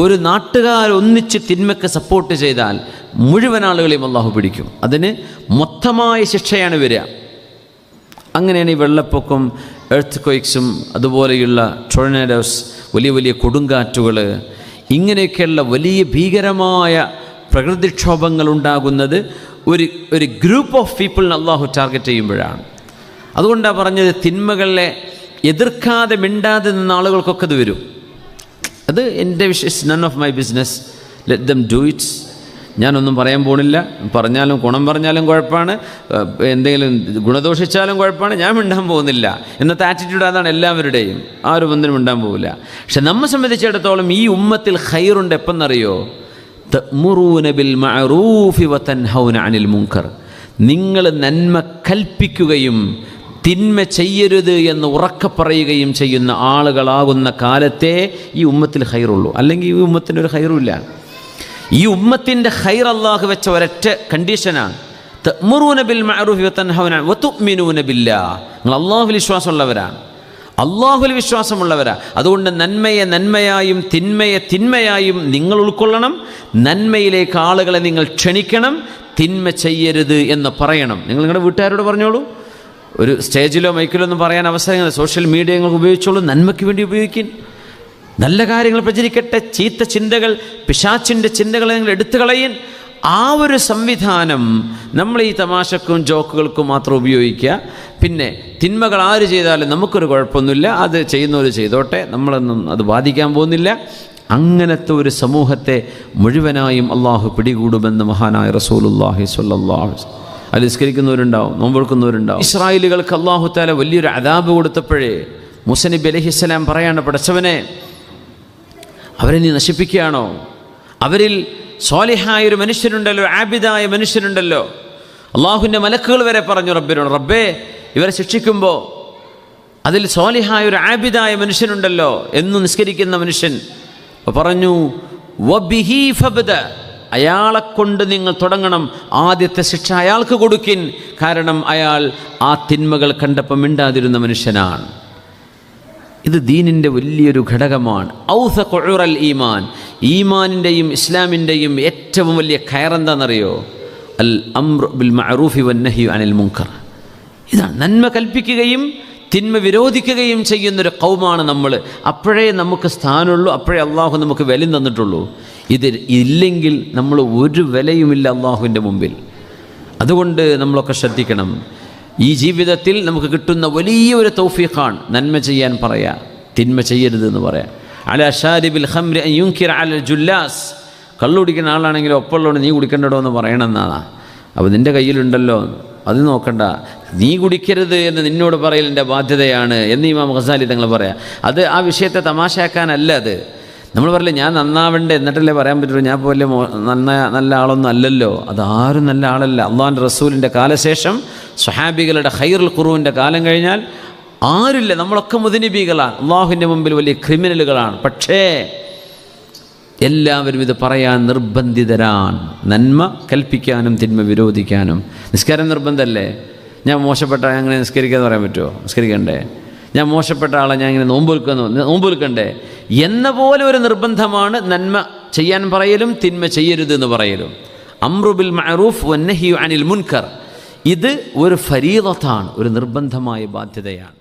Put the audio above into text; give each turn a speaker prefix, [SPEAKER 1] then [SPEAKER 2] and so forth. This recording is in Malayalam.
[SPEAKER 1] ഒരു നാട്ടുകാരൊന്നിച്ച് തിന്മയ്ക്ക് സപ്പോർട്ട് ചെയ്താൽ മുഴുവൻ ആളുകളെയും അള്ളാഹു പിടിക്കും. അതിന് മൊത്തമായ ശിക്ഷയാണ് വരിക. അങ്ങനെയാണ് ഈ വെള്ളപ്പൊക്കം, എർത്ത് ക്വയ്ക്സും അതുപോലെയുള്ള ടൊർണേഡോസ്, വലിയ വലിയ കൊടുങ്കാറ്റുകൾ, ഇങ്ങനെയൊക്കെയുള്ള വലിയ ഭീകരമായ പ്രകൃതിക്ഷോഭങ്ങൾ ഉണ്ടാകുന്നത് ഒരു ഗ്രൂപ്പ് ഓഫ് പീപ്പിളിനെ അള്ളാഹു ടാർഗറ്റ് ചെയ്യുമ്പോഴാണ്. അതുകൊണ്ടാണ് പറഞ്ഞത്, തിന്മകളെ എതിർക്കാതെ മിണ്ടാതെ നിന്ന ആളുകൾക്കൊക്കെ ഇത് വരും. അത് എൻ്റെ വിഷയം, none of my business, let them do it's. ഞാനൊന്നും പറയാൻ പോണില്ല. പറഞ്ഞാലും ഗുണം പറഞ്ഞാലും കുഴപ്പമാണ്, എന്തെങ്കിലും ഗുണദോഷിച്ചാലും കുഴപ്പമാണ്, ഞാൻ മിണ്ടാൻ പോകുന്നില്ല. ഇന്നത്തെ ആറ്റിറ്റ്യൂഡ് അതാണ് എല്ലാവരുടെയും. ആരും ഒന്നിനും മിണ്ടാൻ പോകില്ല. പക്ഷെ നമ്മെ സംബന്ധിച്ചിടത്തോളം ഈ ഉമ്മത്തിൽ ഖൈറുണ്ട്. എപ്പെന്നറിയോ? തഅ്മുറൂന ബിൽ മഅറൂഫി വതൻഹൗന അനിൽ മുൻകർ. നിങ്ങൾ നന്മ കൽപ്പിക്കുകയും തിന്മ ചെയ്യരുത് എന്ന് ഉറക്കെ പറയുകയും ചെയ്യുന്ന ആളുകളാകുന്ന കാലത്തെ ഈ ഉമ്മത്തിൽ ഖൈറുള്ളൂ. അല്ലെങ്കിൽ ഈ ഉമ്മത്തിൻ്റെ ഒരു ഖൈറുമില്ല. ഈ ഉമ്മത്തിൻ്റെ ഖൈർ അല്ലാഹു വെച്ച ഒരൊറ്റ കണ്ടീഷനാണ്, തഅ്മുറൂന ബിൽ മഅറൂഫി വതൻഹൗന വതുഅ്മിനൂന ബില്ലാഹ്. നിങ്ങൾ അല്ലാഹുവിൽ വിശ്വാസമുള്ളവരാണ്, അല്ലാഹുവിൽ വിശ്വാസമുള്ളവരാ. അതുകൊണ്ട് നന്മയെ നന്മയായും തിന്മയെ തിന്മയായും നിങ്ങൾ ഉൾക്കൊള്ളണം. നന്മയിലേക്ക് ആളുകളെ നിങ്ങൾ ക്ഷണിക്കണം, തിന്മ ചെയ്യരുത് എന്ന് പറയണം. നിങ്ങൾ നിങ്ങളുടെ വീട്ടുകാരോട് പറഞ്ഞോളൂ. ഒരു സ്റ്റേജിലോ മൈക്കിലോ ഒന്നും പറയാൻ അവസരങ്ങൾ സോഷ്യൽ മീഡിയ നിങ്ങൾ ഉപയോഗിച്ചോളൂ. നന്മയ്ക്ക് വേണ്ടി ഉപയോഗിക്കും. നല്ല കാര്യങ്ങൾ പ്രചരിക്കട്ടെ. ചീത്ത ചിന്തകൾ, പിശാച്ചിൻ്റെ ചിന്തകളെ നിങ്ങൾ എടുത്തു കളയും. ആ ഒരു സംവിധാനം നമ്മൾ ഈ തമാശക്കും ജോക്കുകൾക്കും മാത്രം ഉപയോഗിക്കുക. പിന്നെ തിന്മകൾ ആര് ചെയ്താലും നമുക്കൊരു കുഴപ്പമൊന്നുമില്ല, അത് ചെയ്യുന്നവർ ചെയ്തോട്ടെ, നമ്മളൊന്നും അത് ബാധിക്കാൻ പോകുന്നില്ല. അങ്ങനത്തെ ഒരു സമൂഹത്തെ മുഴുവനായും അള്ളാഹു പിടികൂടുമെന്ന് മഹാനായ റസൂലുള്ളാഹി സ്വല്ലല്ലാഹു അലൈഹി വസല്ലം. അത് നിസ്കരിക്കുന്നവരുണ്ടാവും, നോമ്പെടുക്കുന്നവരുണ്ടാവും. ഇസ്രായേലുകൾക്ക് അള്ളാഹു തആല വലിയൊരു അദാബ് കൊടുത്തപ്പോഴേ മൂസ നബി അലൈഹിസ്സലാം പറയാണ്, പടച്ചവനെ, അവരെ നീ നശിപ്പിക്കുകയാണോ? അവരിൽ സ്വാലിഹായൊരു മനുഷ്യനുണ്ടല്ലോ, ആബിദായ മനുഷ്യനുണ്ടല്ലോ. അള്ളാഹുവിൻ്റെ മലക്കുകൾ വരെ പറഞ്ഞു റബ്ബിനോട്, റബ്ബേ, ഇവരെ ശിക്ഷിക്കുമ്പോൾ അതിൽ സ്വാലിഹായൊരു ആബിദായ മനുഷ്യനുണ്ടല്ലോ, എന്നും നിസ്കരിക്കുന്ന മനുഷ്യൻ. അപ്പോൾ പറഞ്ഞു, വബിഹി ഫബ്ദ, അയാളെക്കൊണ്ട് നിങ്ങൾ തുടങ്ങണം. ആദ്യത്തെ ശിക്ഷ അയാൾക്ക് കൊടുക്കിൻ. കാരണം അയാൾ ആ തിന്മകൾ കണ്ടപ്പോൾ മിണ്ടാതിരുന്ന മനുഷ്യനാണ്. ഇത് ദീനിൻ്റെ വലിയൊരു ഘടകമാണ്. ഔസഖു ഉറൽ ഈമാൻ, ഈമാനിൻ്റെയും ഇസ്ലാമിൻ്റെയും ഏറ്റവും വലിയ കയറെന്താണെന്നറിയോ? അൽ അംറു ബിൽ മഅറൂഫി വന്നഹി അനിൽ മുൻകർ. ഇതാണ്, നന്മ കൽപ്പിക്കുകയും തിന്മ വിരോധിക്കുകയും ചെയ്യുന്നൊരു ഖൗമാണ് നമ്മൾ. അപ്പോഴേ നമുക്ക് സ്ഥാനമുള്ളൂ, അപ്പോഴേ അള്ളാഹു നമുക്ക് വില തന്നിട്ടുള്ളൂ. ഇത് ഇല്ലെങ്കിൽ നമ്മൾ ഒരു വിലയുമില്ല അള്ളാഹുവിൻ്റെ മുമ്പിൽ. അതുകൊണ്ട് നമ്മളൊക്കെ ശ്രദ്ധിക്കണം. ഈ ജീവിതത്തിൽ നമുക്ക് കിട്ടുന്ന വലിയൊരു തൗഫീഖാണ് നന്മ ചെയ്യാൻ പറയാ, തിന്മ ചെയ്യരുത് എന്ന് പറയാം. അലാ ഷാരിബിൽ ഖംറി അൻ യുൻകിറ അലൽ ജുല്ലാസ്. കള്ളു കുടിക്കുന്ന ആളാണെങ്കിൽ ഒപ്പമുള്ളതുകൊണ്ട് നീ കുടിക്കണ്ടോ എന്ന് പറയണമെന്നാണ്. അപ്പോൾ നിൻ്റെ കയ്യിലുണ്ടല്ലോ, അത് നോക്കണ്ട, നീ കുടിക്കരുത് എന്ന് നിന്നോട് പറയൽ എൻ്റെ ബാധ്യതയാണ് എന്ന് ഇമാം ഗസാലി തങ്ങൾ പറയാം. അത് ആ വിഷയത്തെ തമാശയാക്കാനല്ല. അത് നമ്മൾ പറയില്ല, ഞാൻ നന്നാവണ്ടേ എന്നിട്ടല്ലേ പറയാൻ പറ്റുള്ളൂ. ഞാൻ പോലെ നല്ല ആളൊന്നും അല്ലല്ലോ. അതാരും നല്ല ആളല്ല. അള്ളാഹുവിൻ്റെ റസൂലിൻ്റെ കാലശേഷം സ്വഹാബികളുടെ ഖൈറുൽ ഖുറൂൻ്റെ കാലം കഴിഞ്ഞാൽ ആരുമില്ല. നമ്മളൊക്കെ മുദ്നബികളാണ്, അള്ളാഹുവിൻ്റെ മുമ്പിൽ വലിയ ക്രിമിനലുകളാണ്. പക്ഷേ എല്ലാവരും ഇത് പറയാൻ നിർബന്ധിതരാണ്. നന്മ കൽപ്പിക്കാനും തിന്മ വിരോധിക്കാനും. നിസ്കാരം നിർബന്ധമല്ലേ? ഞാൻ മോശപ്പെട്ട അങ്ങനെ നിസ്കരിക്കാന്ന് പറയാൻ പറ്റുമോ? നിസ്കരിക്കണ്ടേ? ഞാൻ മോശപ്പെട്ട ആളെ ഞാൻ ഇങ്ങനെ നോമ്പ് വിൽക്കണ്ടേ എന്ന പോലെ ഒരു നിർബന്ധമാണ് നന്മ ചെയ്യാൻ പറയലും തിന്മ ചെയ്യരുത് എന്ന് പറയലും. അംറു ബിൽ മഅറൂഫ് വന്നഹി അനിൽ മുൻകർ, ഇത് ഒരു ഫരീദത്താണ്, ഒരു നിർബന്ധമായ ബാധ്യതയാണ്.